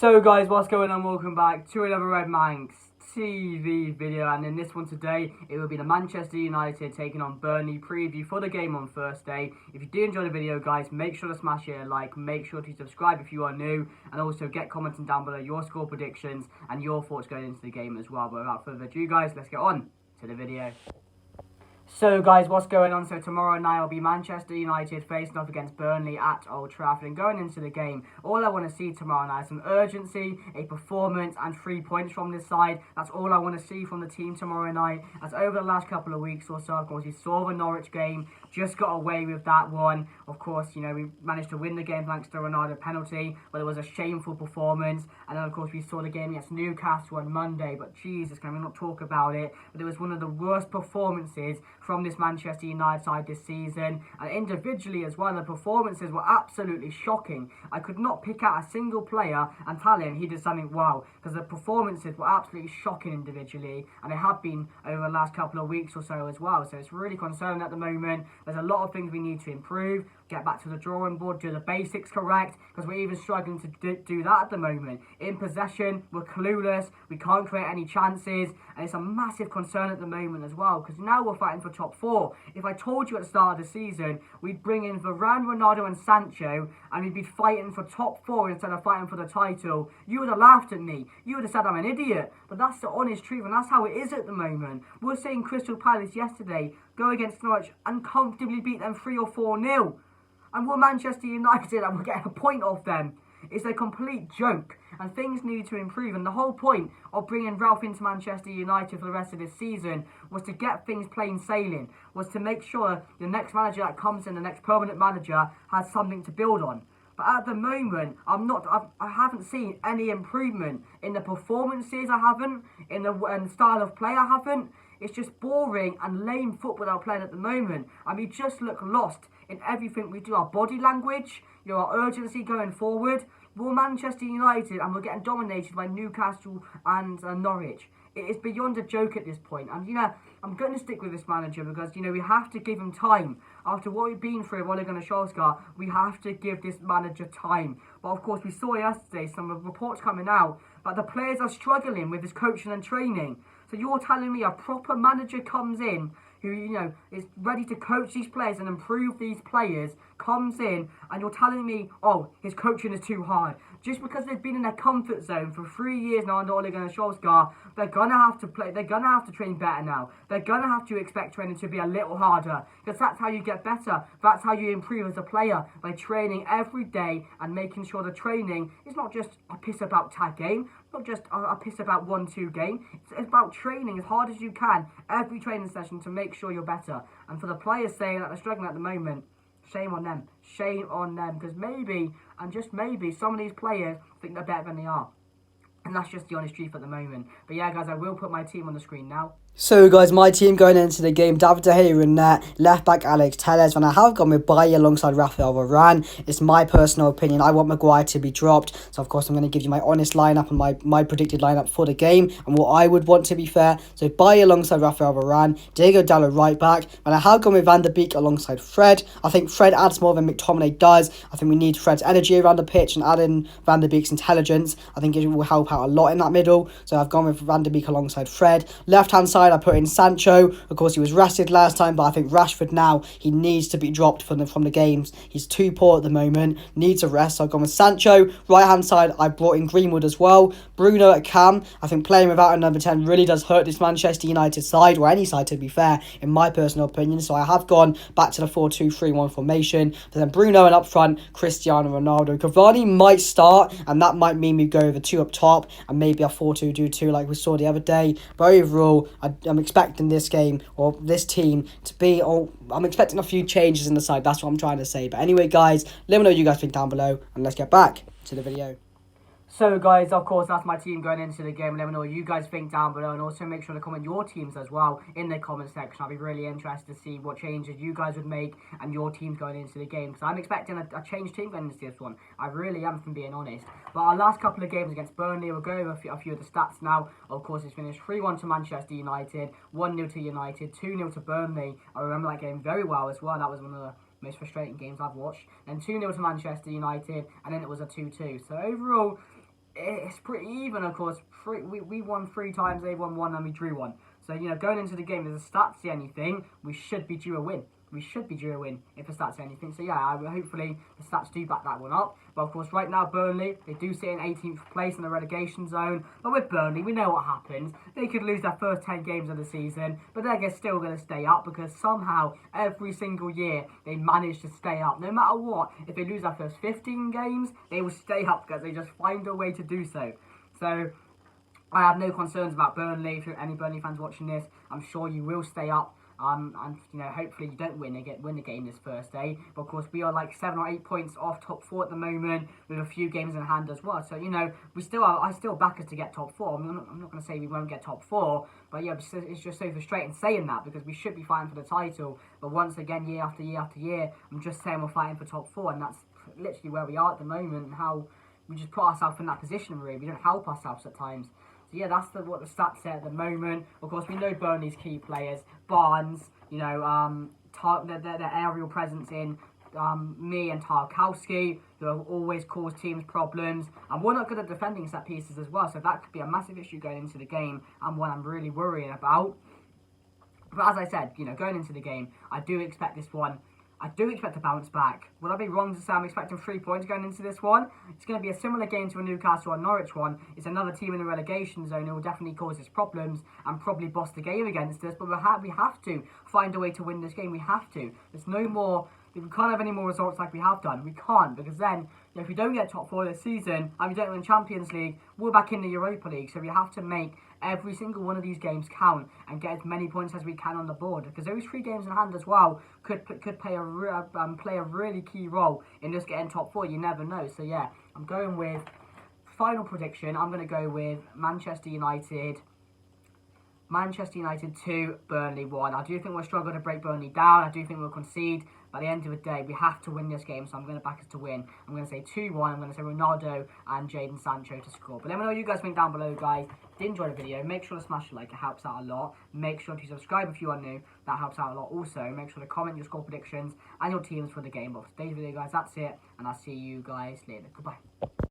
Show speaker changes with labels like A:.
A: So guys, what's going on? Welcome back to another Red Manx TV video, and in this one today it will be the Manchester United taking on Burnley preview for the game on Thursday. If you do enjoy the video guys, make sure to smash it a like, make sure to subscribe if you are new, and also get commenting down below your score predictions and your thoughts going into the game as well. But without further ado guys, let's get on to the video. So guys, what's going on? So tomorrow night will be Manchester United facing off against Burnley at Old Trafford. And going into the game, all I want to see tomorrow night is some urgency, a performance and 3 points from this side. That's all I want to see from the team tomorrow night. As over the last couple of weeks or so, of course, you saw the Norwich game, just got away with that one. Of course, you know, we managed to win the game thanks to a Ronaldo penalty, but it was a shameful performance. And then, of course, we saw the game against Newcastle on Monday, but Jesus, can we not talk about it? But it was one of the worst performances from this Manchester United side this season, and individually as well, the performances were absolutely shocking. I could not pick out a single player and tell him he did something wow, because the performances were absolutely shocking individually, and they have been over the last couple of weeks or so as well. So it's really concerning at the moment. There's a lot of things we need to improve, get back to the drawing board, do the basics correct, because we're even struggling to do that at the moment. In possession, we're clueless, we can't create any chances, and it's a massive concern at the moment as well, because now we're fighting for top four. If I told you at the start of the season we'd bring in Varane, Ronaldo and Sancho and we'd be fighting for top four instead of fighting for the title, you would have laughed at me. You would have said I'm an idiot. But that's the honest truth, and that's how it is at the moment. We were saying Crystal Palace yesterday go against Norwich and comfortably beat them 3 or 4-0. And we're Manchester United and we're getting a point off them. It's a complete joke, and things need to improve. And the whole point of bringing Ralph into Manchester United for the rest of this season was to get things plain sailing, was to make sure the next manager that comes in, the next permanent manager, has something to build on. But at the moment, I haven't seen any improvement in the performances. I haven't in the style of play. I haven't. It's just boring and lame football that we're playing at the moment. And we just look lost in everything we do. Our body language, you know, our urgency going forward. We're Manchester United and we're getting dominated by Newcastle and Norwich. It is beyond a joke at this point. And, you know, I'm going to stick with this manager because, you know, we have to give him time. After what we've been through with Ole Gunnar Solskjaer, we have to give this manager time. But, of course, we saw yesterday some reports coming out that the players are struggling with his coaching and training. So you're telling me a proper manager comes in who, you know, is ready to coach these players and improve these players, comes in, and you're telling me, oh, his coaching is too hard. Just because they've been in their comfort zone for 3 years now under Ole Gunnar Solskjaer, they're going to have to play, they're going to have to train better now. They're going to have to expect training to be a little harder, because that's how you get better. That's how you improve as a player, by training every day and making sure the training is not just a piss about tag game, not just a piss about 1-2 game. It's about training as hard as you can every training session to make sure you're better. And for the players saying that they're struggling at the moment, shame on them. Shame on them. Because maybe, and just maybe, some of these players think they're better than they are. And that's just the honest truth at the moment. But yeah, guys, I will put my team on the screen now.
B: So guys, my team going into the game, David De Gea in net, left back Alex Telles, and I have gone with Bailly alongside Rafael Varane. It's my personal opinion. I want Maguire to be dropped, so of course I'm going to give you my honest lineup and my predicted lineup for the game and what I would want to be fair. So Bailly alongside Rafael Varane, Diego Dalot right back, and I have gone with Van der Beek alongside Fred. I think Fred adds more than McTominay does. I think we need Fred's energy around the pitch and add in Van der Beek's intelligence. I think it will help out a lot in that middle, so I've gone with Van der Beek alongside Fred. Left hand side I put in Sancho. Of course he was rested last time, but I think Rashford now, he needs to be dropped from the games. He's too poor at the moment, needs a rest, so I've gone with Sancho. Right hand side I brought in Greenwood as well. Bruno at cam. I think playing without a number 10 really does hurt this Manchester United side, or any side to be fair, in my personal opinion, so I have gone back to the 4-2-3-1 formation. But then Bruno, and up front Cristiano Ronaldo. Cavani might start, and that might mean we go over 2 up top and maybe a 4-2-2 like we saw the other day. But overall, I'm expecting this game, or this team, to be, I'm expecting a few changes in the side. That's what I'm trying to say. But anyway guys, let me know what you guys think down below, and let's get back to the video.
A: So guys, of course, that's my team going into the game. Let me know what you guys think down below, and also make sure to comment your teams as well in the comment section. I'll be really interested to see what changes you guys would make and your teams going into the game, because I'm expecting a changed team going into this one. I really am, from being honest. But our last couple of games against Burnley, we'll go over a few of the stats now. Of course, it's finished 3-1 to Manchester United, 1-0 to United, 2-0 to Burnley. I remember that game very well as well. That was one of the most frustrating games I've watched. Then 2-0 to Manchester United, and then it was a 2-2. So overall, it's pretty even, of course. We won 3 times, they won 1, and we drew 1. So, going into the game, if the stats say anything, we should be due a win. We should be due a win if the stats say anything. So, yeah, hopefully the stats do back that one up. But, of course, right now, Burnley, they do sit in 18th place in the relegation zone. But with Burnley, we know what happens. They could lose their first 10 games of the season, but they're still going to stay up because somehow, every single year, they manage to stay up. No matter what, if they lose their first 15 games, they will stay up because they just find a way to do so. So, I have no concerns about Burnley. If you're any Burnley fans watching this, I'm sure you will stay up. And hopefully you don't win the game this first day. But of course, we are like 7 or 8 points off top 4 at the moment, with a few games in hand as well. So I still back us to get top 4. I'm not going to say we won't get top 4, but yeah, it's just so frustrating saying that because we should be fighting for the title. But once again, year after year after year, I'm just saying we're fighting for top 4, and that's literally where we are at the moment. And how we just put ourselves in that position. Really, we don't help ourselves at times. So yeah, that's what the stats say at the moment. Of course, we know Burnley's key players, Barnes, their aerial presence in me and Tarkowski, who have always caused teams problems. And we're not good at defending set pieces as well, so that could be a massive issue going into the game, and one I'm really worrying about. But as I said, going into the game, I do expect this one. I do expect to bounce back. Would I be wrong to say I'm expecting 3 points going into this one? It's going to be a similar game to a Newcastle and Norwich one. It's another team in the relegation zone who will definitely cause us problems and probably boss the game against us. But we have to find a way to win this game. We have to. There's no more. We can't have any more results like we have done. We can't, because then if we don't get top 4 this season and we don't win Champions League, we're back in the Europa League. So we have to make every single one of these games count and get as many points as we can on the board, because those 3 games in hand as well could play a really key role in just getting top 4. You never know. So yeah, I'm going with final prediction. I'm going to go with Manchester United 2, Burnley 1. I do think we'll struggle to break Burnley down. I do think we'll concede. By the end of the day, we have to win this game, so I'm going to back us to win. I'm going to say 2-1. I'm going to say Ronaldo and Jadon Sancho to score. But let me know what you guys think down below, guys. Did you enjoy the video? Make sure to smash a like. It helps out a lot. Make sure to subscribe if you are new. That helps out a lot also. Make sure to comment your score predictions and your teams for the game. But for today's video, guys, that's it. And I'll see you guys later. Goodbye.